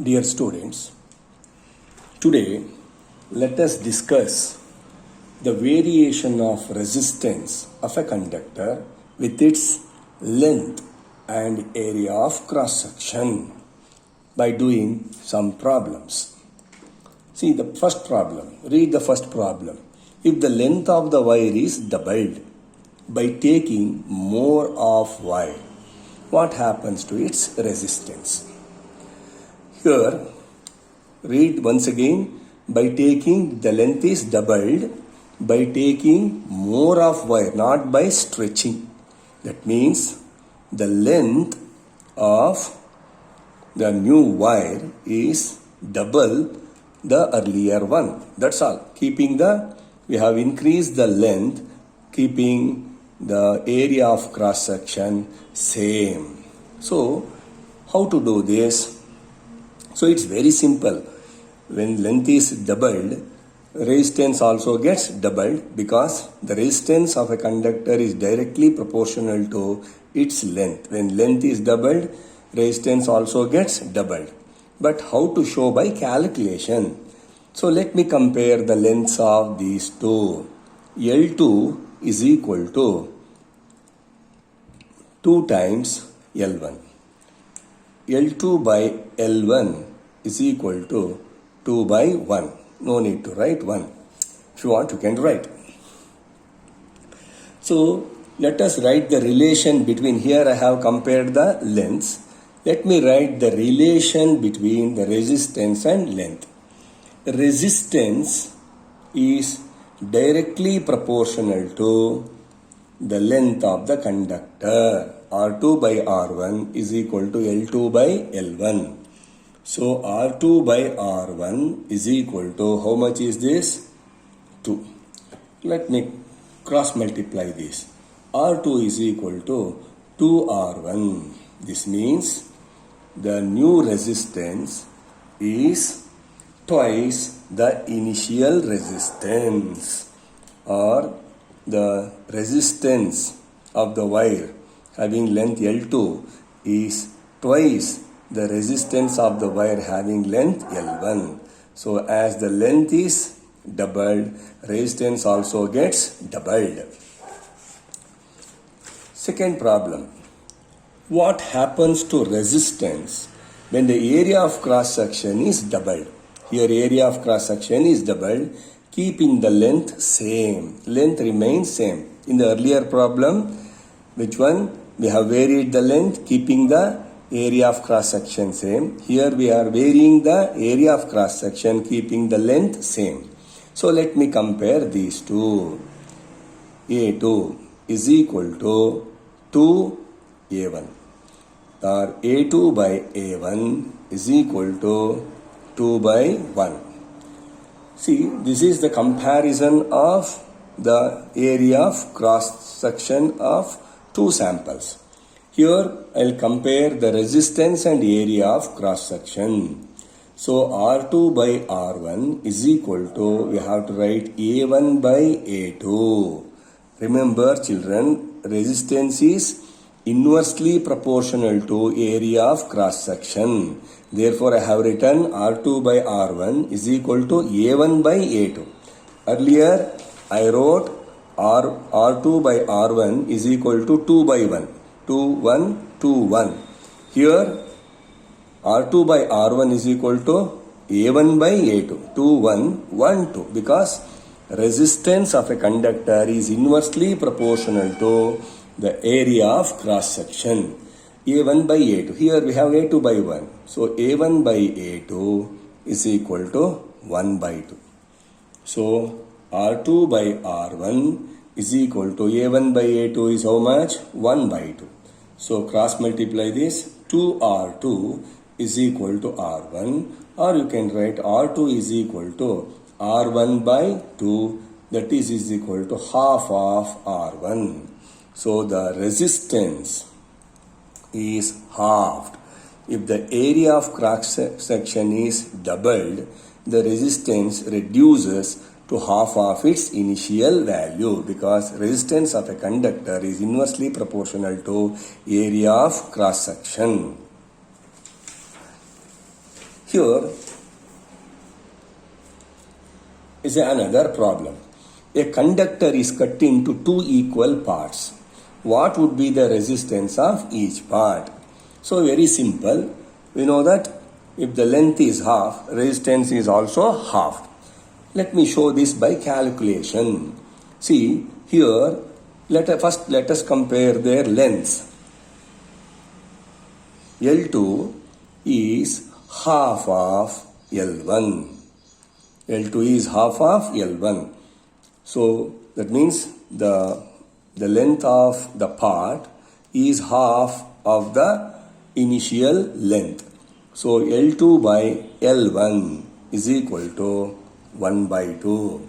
Dear students, today let us discuss the variation of resistance of a conductor with its length and area of cross section by doing some problems. See the first problem. Read the first problem. If the length of the wire is doubled by taking more of wire, what happens to its resistance? Here, read once again. By taking the length is doubled by taking more of wire, not by stretching. That means the length of the new wire is double the earlier one. That's all. We have increased the length, keeping the area of cross section same. So, how to do this? So it's very simple. When length is doubled, resistance also gets doubled because the resistance of a conductor is directly proportional to its length. When length is doubled, resistance also gets doubled. But how to show by calculation? So let me compare the lengths of these two. L2 is equal to 2 times L1. L2 by L1 is equal to 2 by 1. No need to write 1. If you want, you can write. So, let us write the relation between. Here I have compared the lengths. Let me write the relation between the resistance and length. Resistance is directly proportional to the length of the conductor. R2 by R1 is equal to L2 by L1. So R2 by R1 is equal to, how much is this? 2. Let me cross multiply this. R2 is equal to 2R1. This means the new resistance is twice the initial resistance, or the resistance of the wire having length L2 is twice the resistance of the wire having length L1. So as the length is doubled, resistance also gets doubled. Second problem. What happens to resistance when the area of cross section is doubled? Here area of cross section is doubled, keeping the length same. Length remains same. In the earlier problem, which one? We have varied the length, keeping the area of cross section same. Here we are varying the area of cross section, keeping the length same. So let me compare these two. A2 is equal to 2A1, or A2 by A1 is equal to 2 by 1. See, this is the comparison of the area of cross section of two samples. Here I'll compare the resistance and area of cross section. So R2 by R1 is equal to, we have to write A1 by A2. Remember children, resistance is inversely proportional to area of cross section. Therefore I have written R2 by R1 is equal to A1 by A2. Earlier I wrote R2 by R1 is equal to 2 by 1. 2, 1, 2, 1. Here R2 by R1 is equal to A1 by A2. 2, 1, 1, 2. Because resistance of a conductor is inversely proportional to the area of cross section. A1 by A2. Here we have A2 by 1. So A1 by A2 is equal to 1 by 2. So R2 by R1 is equal to A1 by A2 is how much? 1 by 2. So cross multiply this. 2R2 is equal to R1, or you can write R2 is equal to R1 by 2, that is equal to half of R1. So the resistance is halved. If the area of cross section is doubled, the resistance reduces to half of its initial value, because resistance of a conductor is inversely proportional to area of cross section. Here is another problem. A conductor is cut into two equal parts. What would be the resistance of each part? So very simple. We know that if the length is half, resistance is also half. Let me show this by calculation. See here, let us compare their lengths. L2 is half of L1. L2 is half of L1. So that means the length of the part is half of the initial length. So L2 by L1 is equal to 1 by 2.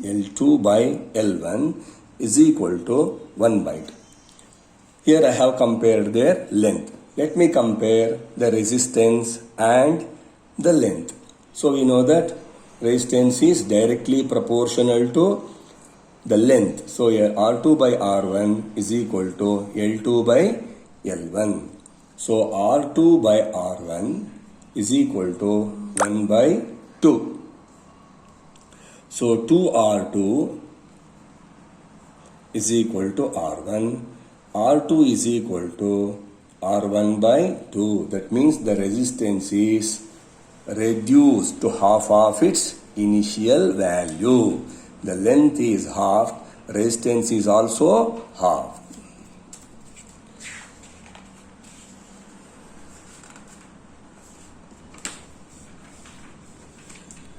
L2 by L1 is equal to 1 by 2. Here I have compared their length. Let me compare the resistance and the length. So we know that resistance is directly proportional to the length. So here R2 by R1 is equal to L2 by L1. So R2 by R1 is equal to 1 by 2. So 2R2 is equal to R1. R2 is equal to R1 by 2. That means the resistance is reduced to half of its initial value. The length is half, resistance is also half.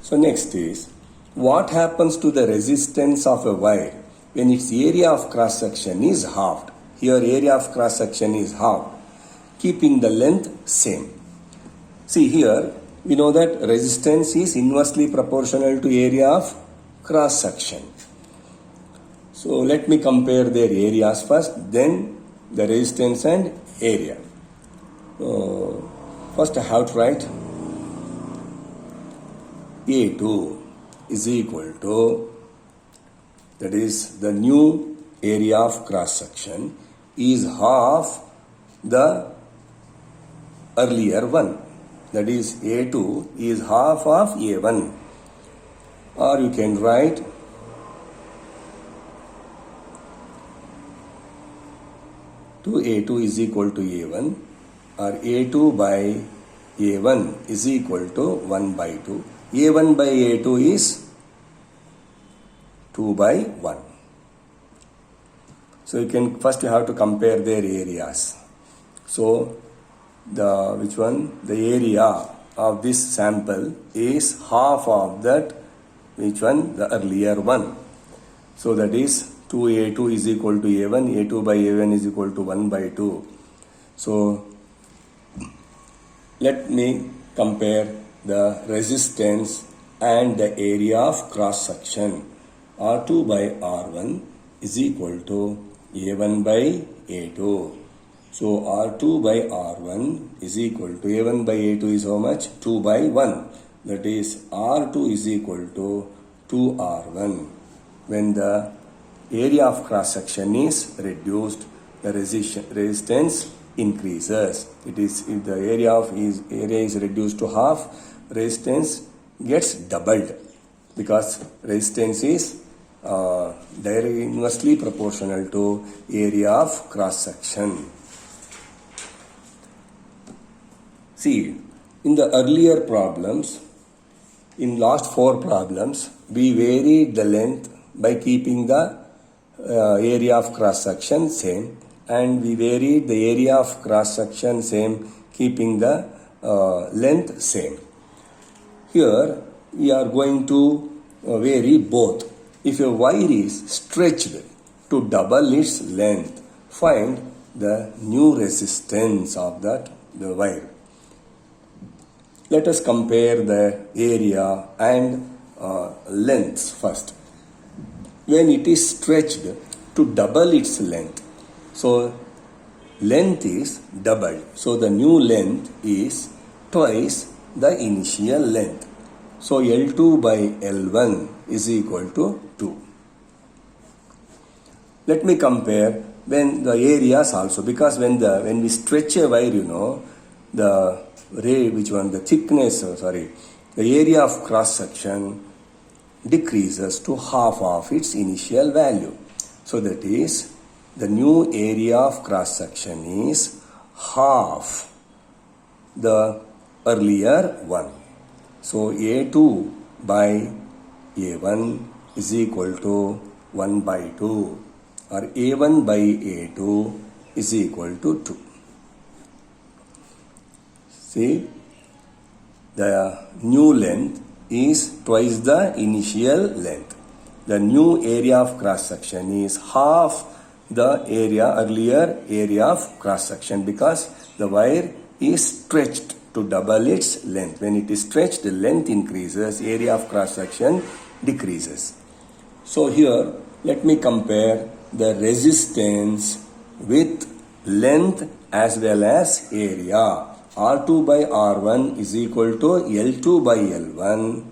So next is, what happens to the resistance of a wire when its area of cross section is halved? Here area of cross section is halved, keeping the length same. See here, we know that resistance is inversely proportional to area of cross section. So let me compare their areas first, then the resistance and area. First I have to write A2 is equal to, that is the new area of cross section is half the earlier one. That is A2 is half of A1. Or you can write A2 is equal to A1, or A2 by A1 is equal to 1 by 2. A1 by A2 is 2 by 1. So you have to compare their areas. So the area of this sample is half of that, the earlier one. So that is 2A2 is equal to A1, A2 by A1 is equal to 1 by 2. So let me compare the resistance and the area of cross section. R2 by R1 is equal to A1 by A2. So R2 by R1 is equal to A1 by A2 is how much? 2 by 1. That is R2 is equal to 2R1. When the area of cross section is reduced, the resistance increases. It is, if the area is reduced to half, resistance gets doubled, because resistance is directly inversely proportional to area of cross section. See, in the earlier problems, in last 4 problems, we varied the length by keeping the area of cross section same, and we varied the area of cross section same, keeping the length same. Here we are going to vary both. If a wire is stretched to double its length, find the new resistance of the wire. Let us compare the area and lengths first. When it is stretched to double its length, so length is doubled. So the new length is twice the initial length. So L2 by L1 is equal to 2. Let me compare when the areas also, because when we stretch a wire, the the thickness, the area of cross section decreases to half of its initial value. So that is, the new area of cross section is half the earlier one. So A2 by A1 is equal to 1 by 2, or A1 by A2 is equal to 2. See, the new length is twice the initial length. The new area of cross section is half the earlier area of cross section, because the wire is stretched to double its length. When it is stretched, the length increases, area of cross section decreases. So here, let me compare the resistance with length as well as area. R2 by R1 is equal to L2 by L1.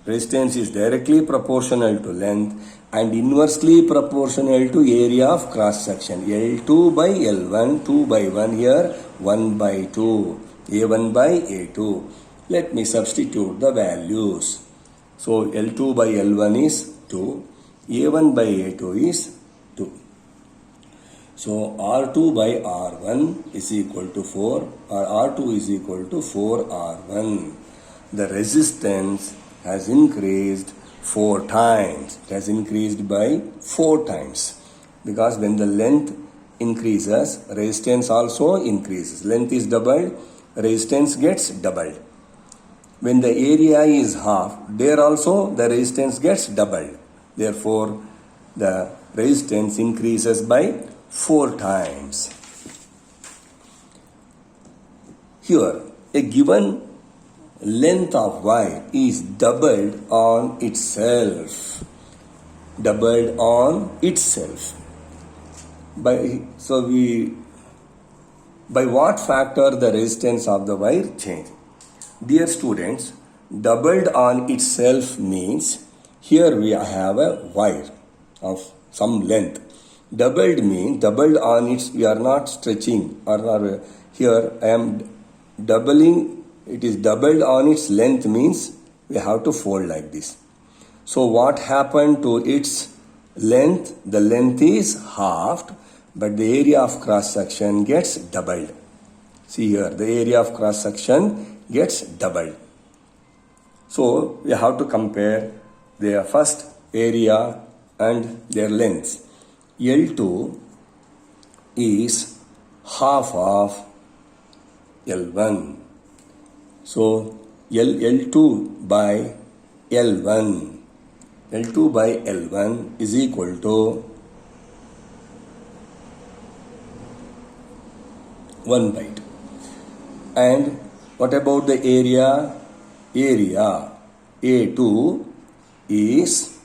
Resistance is directly proportional to length and inversely proportional to area of cross section. L2 by L1, 2 by 1 here, 1 by 2, A1 by A2. Let me substitute the values. So L2 by L1 is 2, A1 by A2 is 2. So R2 by R1 is equal to 4, or R2 is equal to 4R1. The resistance has increased 4 times. It has increased by 4 times. Because when the length increases, resistance also increases. Length is doubled, resistance gets doubled. When the area is half, there also the resistance gets doubled. Therefore, the resistance increases by 4 times. Here, a given length of wire is doubled on itself. Doubled on itself. By what factor the resistance of the wire change? Dear students, doubled on itself means here we have a wire of some length. Doubled means doubled on its, we are not stretching, or here I am doubling, it is doubled on its length means we have to fold like this. So what happened to its length? The length is halved, but the area of cross section gets doubled. See here, the area of cross section gets doubled. So we have to compare their first area and their lengths. L2 is half of L1. So L2 by L1. L2 by L1 is equal to 1 by 2. And what about the area? Area A2 is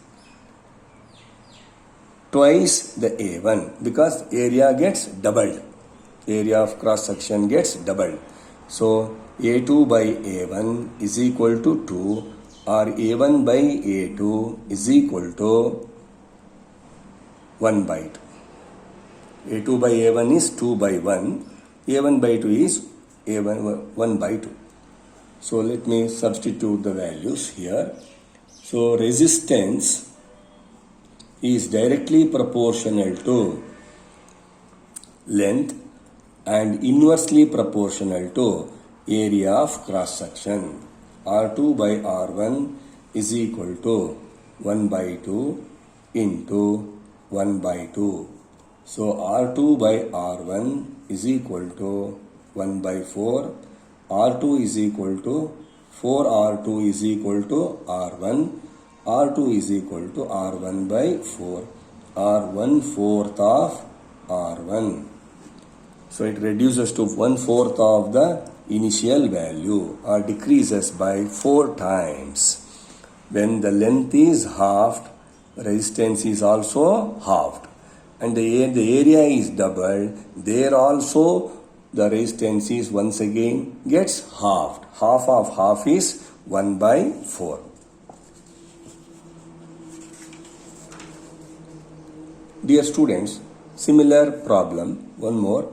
twice the A1, because area gets doubled. Area of cross section gets doubled. So A2 by A1 is equal to 2, or A1 by A2 is equal to 1 by 2. A2 by A1 is 2 by 1. A1 by 2 is A1 1 by 2. So let me substitute the values here. So resistance is directly proportional to length and inversely proportional to area of cross section. R2 by R1 is equal to 1 by 2 into 1 by 2. So R2 by R1 is equal to 1 by 4. R2 is equal to 4R2 is equal to R1. R2 is equal to R1 by 4, or 1/4 of R1. So it reduces to 1/4 of the initial value, or decreases by 4 times. When the length is halved, resistance is also halved. And the area is doubled, there also the resistance is once again gets halved. Half of half is 1 by 4. Dear students, similar problem, one more.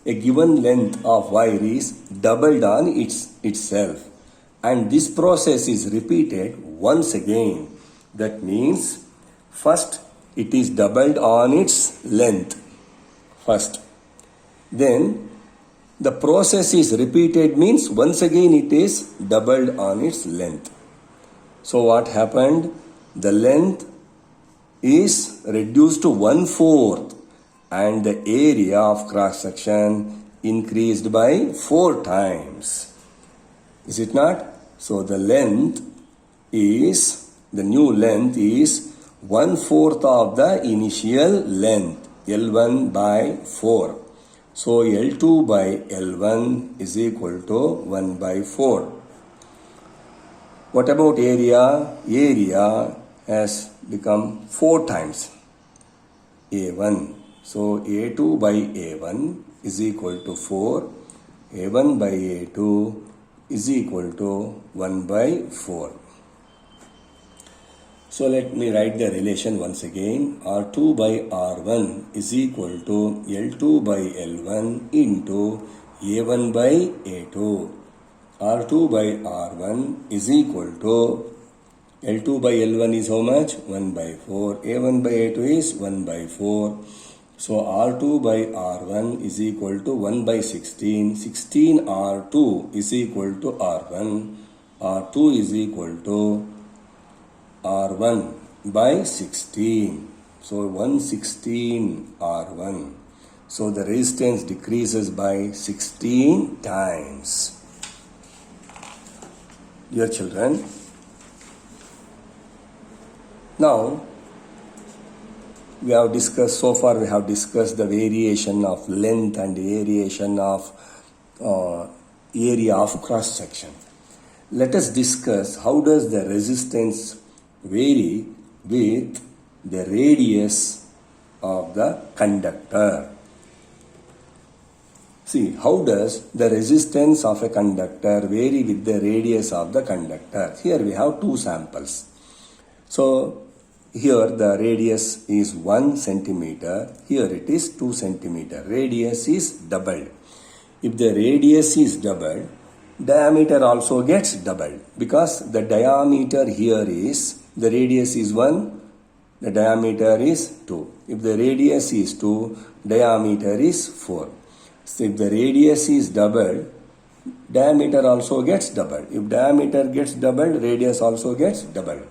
a given length of wire is doubled on itself, and this process is repeated once again. That means first it is doubled on its length first, then the process is repeated means once again it is doubled on its length. So what happened? The length is reduced to 1/4 and the area of cross section increased by 4 times. Is it not? So the new length is 1/4 of the initial length, L1 by 4. So L2 by L1 is equal to 1 by 4. What about area? Area has become 4 times A1. So A2 by A1 is equal to 4. A1 by A2 is equal to 1 by 4. So let me write the relation once again. R2 by R1 is equal to L2 by L1 into A1 by A2. R2 by R1 is equal to L2 by L1 is how much? 1 by 4. A1 by A2 is 1 by 4. So R2 by R1 is equal to 1 by 16. 16 R2 is equal to R1. R2 is equal to R1 by 16. So 116 R1. So the resistance decreases by 16 times. Dear children, now we have discussed the variation of length and variation of area of cross section. Let us discuss how does the resistance vary with the radius of the conductor. See, how does the resistance of a conductor vary with the radius of the conductor? Here we have 2 samples. So here the radius is 1 centimeter, here it is 2 centimeter. Radius is doubled. If the radius is doubled, diameter also gets doubled, because the diameter here is, the radius is 1, the diameter is 2. If the radius is 2, diameter is 4. So if the radius is doubled, diameter also gets doubled. If diameter gets doubled, radius also gets doubled.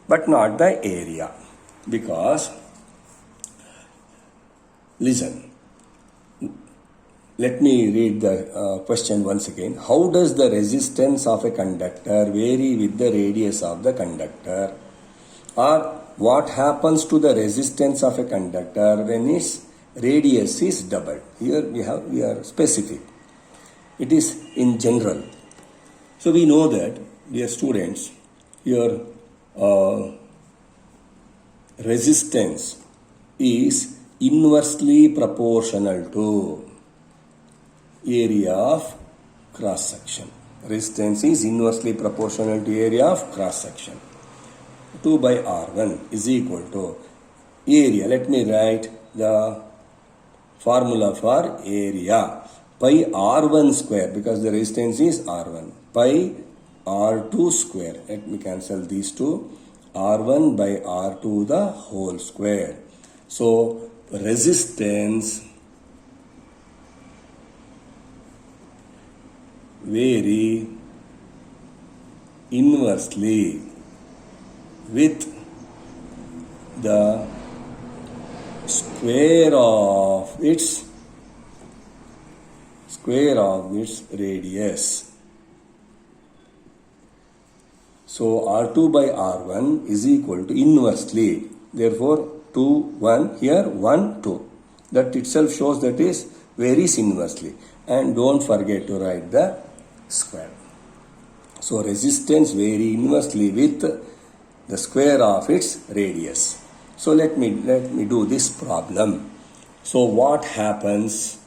But not the area, because, listen, let me read the question once again. How does the resistance of a conductor vary with the radius of the conductor? Or what happens to the resistance of a conductor when its radius is doubled? Here we are specific. It is in general. So we know that, dear students, your resistance is inversely proportional to area of cross section. Resistance is inversely proportional to area of cross section. 2 by R1 is equal to area. Let me write the formula for area. Pi R1 square, because the resistance is R1. Pi R2 square. Let me cancel these two. R1 by R2 the whole square. So resistance vary inversely with the square of its radius. So R2 by R1 is equal to inversely. Therefore 2, 1, here 1, 2. That itself shows that is varies inversely. And don't forget to write the square. So resistance vary inversely with the square of its radius. So let me do this problem. So what happens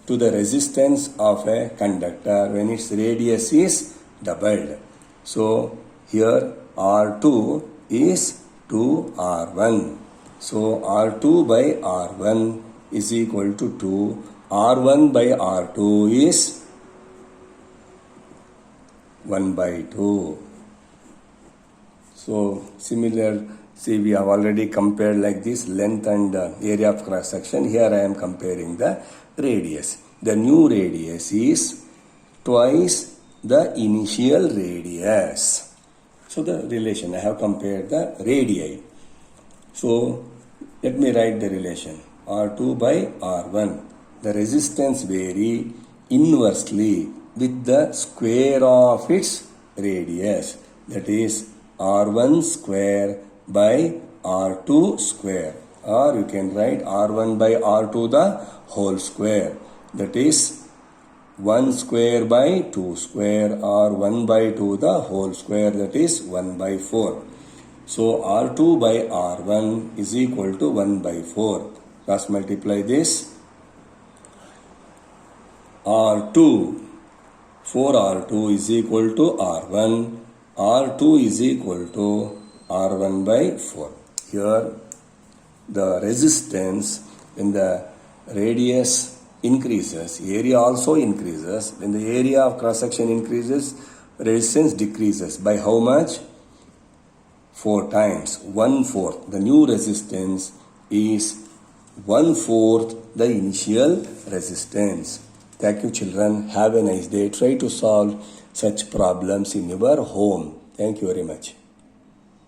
to the resistance of a conductor when its radius is doubled? So here R2 is 2R1. So R2 by R1 is equal to 2. R1 by R2 is 1 by 2. So similar, see, we have already compared like this length and area of cross section. Here I am comparing the radius. The new radius is twice the initial radius. So the relation, I have compared the radii. So let me write the relation. R2 by R1. The resistance vary inversely with the square of its radius. That is R1 square by R2 square. Or you can write R1 by R2 the whole square. That is 1 square by 2 square, or 1 by 2 the whole square, that is 1 by 4. So R2 by R1 is equal to 1 by 4. Cross multiply this. R2, 4R2 is equal to R1. R2 is equal to R1 by 4. Here the resistance, when the radius increases, area also increases. When the area of cross section increases, resistance decreases. By how much? 4 times, 1/4. The new resistance is 1/4 the initial resistance. Thank you, children. Have a nice day. Try to solve such problems in your home. Thank you very much.